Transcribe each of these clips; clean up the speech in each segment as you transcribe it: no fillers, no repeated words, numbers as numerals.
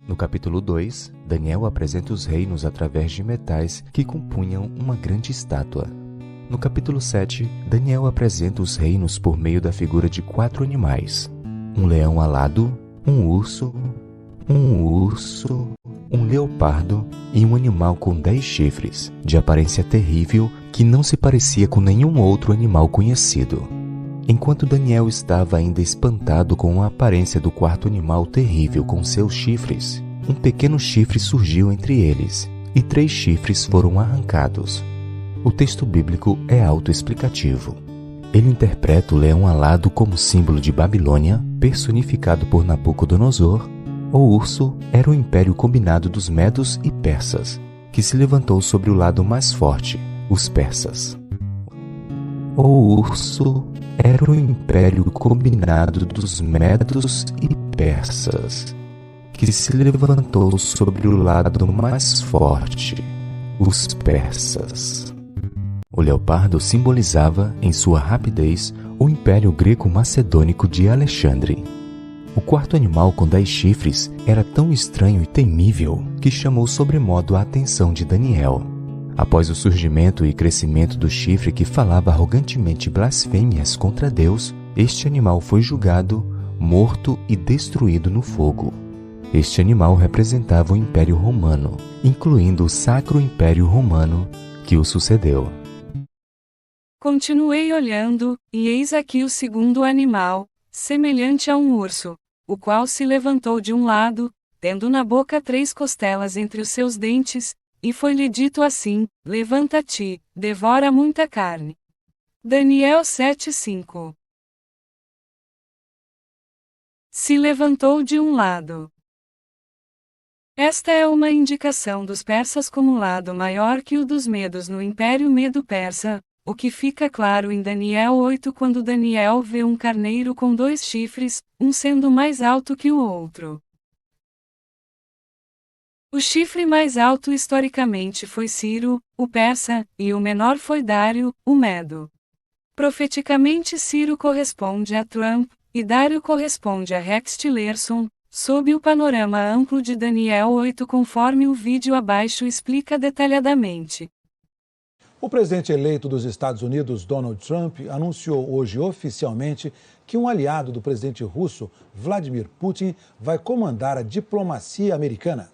No capítulo 2, Daniel apresenta os reinos através de metais que compunham uma grande estátua. No capítulo 7, Daniel apresenta os reinos por meio da figura de 4 animais: um leão alado, um urso, um leopardo e um animal com 10 chifres, de aparência terrível que não se parecia com nenhum outro animal conhecido. Enquanto Daniel estava ainda espantado com a aparência do quarto animal terrível com seus chifres, um pequeno chifre surgiu entre eles, e 3 chifres foram arrancados. O texto bíblico é autoexplicativo. Ele interpreta o leão alado como símbolo de Babilônia, personificado por Nabucodonosor. O urso era o império combinado dos medos e persas, que se levantou sobre o lado mais forte, os persas. O urso era o império combinado dos medos e persas, que se levantou sobre o lado mais forte, os persas. O leopardo simbolizava, em sua rapidez, o império greco-macedônico de Alexandre. O quarto animal com 10 chifres era tão estranho e temível que chamou sobremodo a atenção de Daniel. Após o surgimento e crescimento do chifre que falava arrogantemente blasfêmias contra Deus, este animal foi julgado, morto e destruído no fogo. Este animal representava o Império Romano, incluindo o Sacro Império Romano, que o sucedeu. Continuei olhando, e eis aqui o segundo animal, semelhante a um urso, o qual se levantou de um lado, tendo na boca 3 costelas entre os seus dentes, e foi-lhe dito assim: levanta-te, devora muita carne. Daniel 7:5. Se levantou de um lado. Esta é uma indicação dos persas como lado maior que o dos medos no Império Medo-Persa, o que fica claro em Daniel 8 quando Daniel vê um carneiro com 2 chifres, um sendo mais alto que o outro. O chifre mais alto historicamente foi Ciro, o persa, e o menor foi Dário, o medo. Profeticamente Ciro corresponde a Trump, e Dário corresponde a Rex Tillerson, sob o panorama amplo de Daniel 8 conforme o vídeo abaixo explica detalhadamente. O presidente eleito dos Estados Unidos, Donald Trump, anunciou hoje oficialmente que um aliado do presidente russo, Vladimir Putin, vai comandar a diplomacia americana.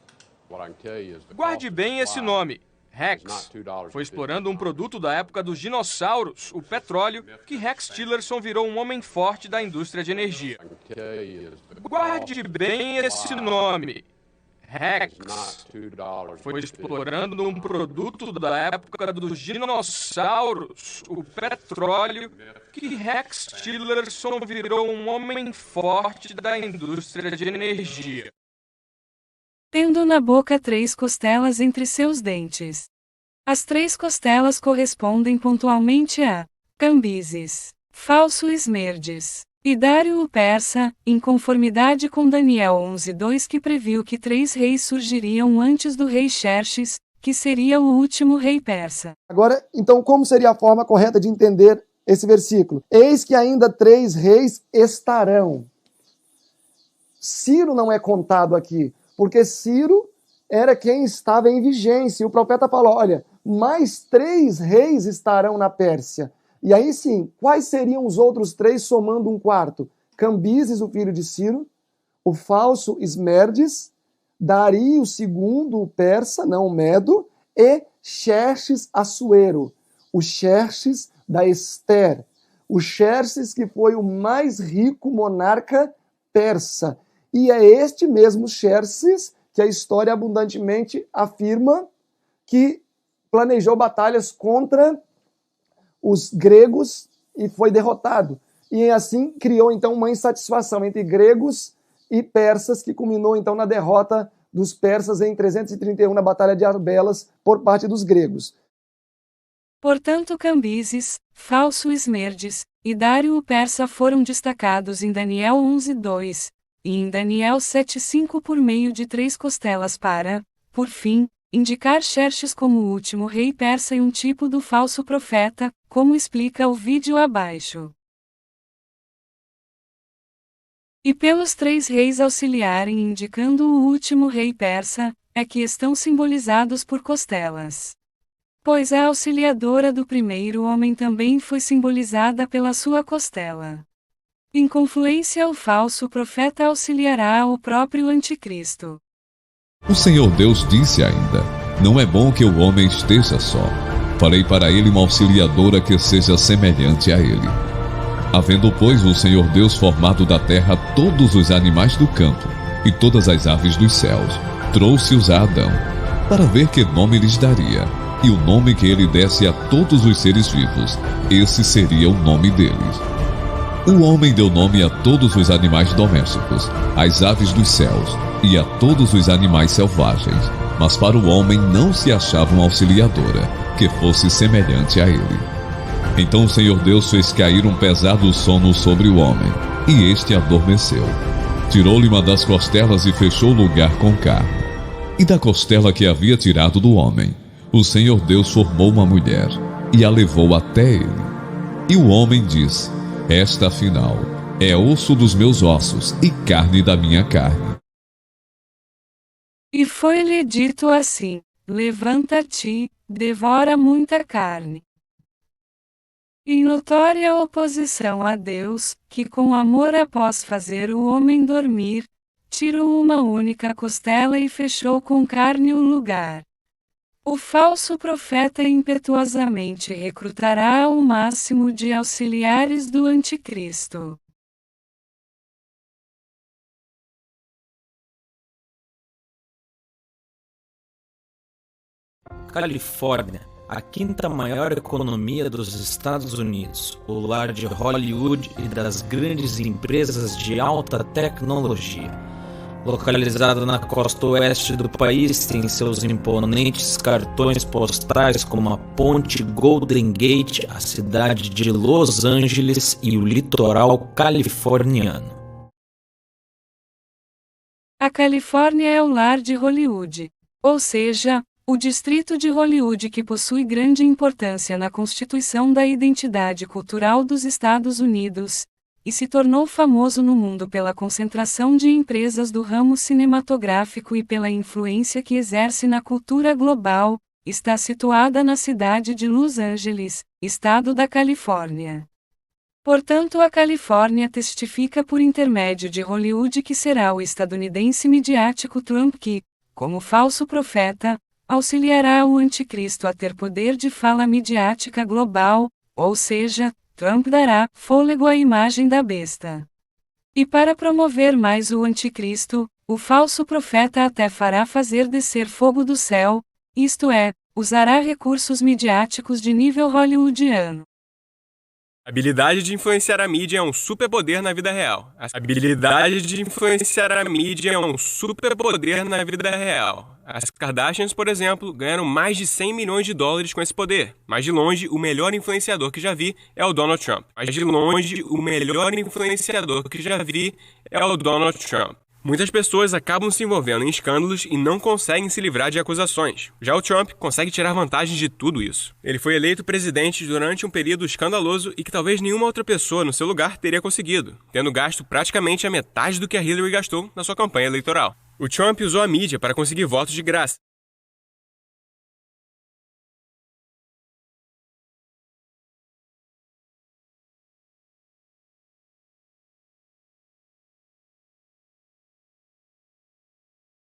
Guarde bem esse nome, Rex. Foi explorando um produto da época dos dinossauros, o petróleo, que Rex Tillerson virou um homem forte da indústria de energia. Guarde bem esse nome, Rex. Foi explorando um produto da época dos dinossauros, o petróleo, que Rex Tillerson virou um homem forte da indústria de energia. Tendo na boca 3 costelas entre seus dentes. As 3 costelas correspondem pontualmente a Cambises, falso Esmerdes, e Dário o persa, em conformidade com Daniel 11:2 que previu que 3 reis surgiriam antes do rei Xerxes, que seria o último rei persa. Agora, então, como seria a forma correta de entender esse versículo? Eis que ainda 3 reis estarão. Ciro não é contado aqui, porque Ciro era quem estava em vigência. E o profeta falou, olha, mais 3 reis estarão na Pérsia. E aí sim, quais seriam os outros 3 somando um quarto? Cambises, o filho de Ciro, o falso Esmerdes, Dario II, o persa, não o medo, e Xerxes Assuero, o Xerxes da Ester, o Xerxes que foi o mais rico monarca persa. E é este mesmo Xerxes que a história abundantemente afirma que planejou batalhas contra os gregos e foi derrotado. E assim criou então uma insatisfação entre gregos e persas, que culminou então na derrota dos persas em 331 na Batalha de Arbelas por parte dos gregos. Portanto, Cambises, falso Esmerdes, e Dário o persa foram destacados em Daniel 11:2, e em Daniel 7:5 por meio de 3 costelas para, por fim, indicar Xerxes como o último rei persa e um tipo do falso profeta, como explica o vídeo abaixo. E pelos 3 reis auxiliarem indicando o último rei persa, é que estão simbolizados por costelas. Pois a auxiliadora do primeiro homem também foi simbolizada pela sua costela. Em confluência, o falso profeta auxiliará o próprio anticristo. O Senhor Deus disse ainda: não é bom que o homem esteja só. Farei para ele uma auxiliadora que seja semelhante a ele. Havendo, pois, o Senhor Deus formado da terra todos os animais do campo e todas as aves dos céus, trouxe-os a Adão, para ver que nome lhes daria. E o nome que ele desse a todos os seres vivos, esse seria o nome deles. O homem deu nome a todos os animais domésticos, às aves dos céus e a todos os animais selvagens, mas para o homem não se achava uma auxiliadora, que fosse semelhante a ele. Então o Senhor Deus fez cair um pesado sono sobre o homem, e este adormeceu. Tirou-lhe uma das costelas e fechou o lugar com carne. E da costela que havia tirado do homem, o Senhor Deus formou uma mulher, e a levou até ele. E o homem disse: esta, afinal, é osso dos meus ossos e carne da minha carne. E foi-lhe dito assim: levanta-te, devora muita carne. Em notória oposição a Deus, que com amor após fazer o homem dormir, tirou uma única costela e fechou com carne o lugar. O falso profeta impetuosamente recrutará o máximo de auxiliares do anticristo. Califórnia, a 5ª maior economia dos Estados Unidos, o lar de Hollywood e das grandes empresas de alta tecnologia. Localizada na costa oeste do país, tem seus imponentes cartões postais como a Ponte Golden Gate, a cidade de Los Angeles e o litoral californiano. A Califórnia é o lar de Hollywood, ou seja, o distrito de Hollywood que possui grande importância na constituição da identidade cultural dos Estados Unidos, e se tornou famoso no mundo pela concentração de empresas do ramo cinematográfico e pela influência que exerce na cultura global, está situada na cidade de Los Angeles, estado da Califórnia. Portanto, a Califórnia testifica por intermédio de Hollywood que será o estadunidense midiático Trump que, como falso profeta, auxiliará o anticristo a ter poder de fala midiática global, ou seja, Trump dará fôlego à imagem da besta. E para promover mais o anticristo, o falso profeta até fará fazer descer fogo do céu, isto é, usará recursos midiáticos de nível hollywoodiano. A habilidade de influenciar a mídia é um superpoder na vida real. A habilidade de influenciar a mídia é um superpoder na vida real. As Kardashians, por exemplo, ganharam mais de 100 milhões de dólares com esse poder. Mas de longe, o melhor influenciador que já vi é o Donald Trump. Muitas pessoas acabam se envolvendo em escândalos e não conseguem se livrar de acusações. Já o Trump consegue tirar vantagem de tudo isso. Ele foi eleito presidente durante um período escandaloso e que talvez nenhuma outra pessoa no seu lugar teria conseguido, tendo gasto praticamente a metade do que a Hillary gastou na sua campanha eleitoral. O Trump usou a mídia para conseguir votos de graça.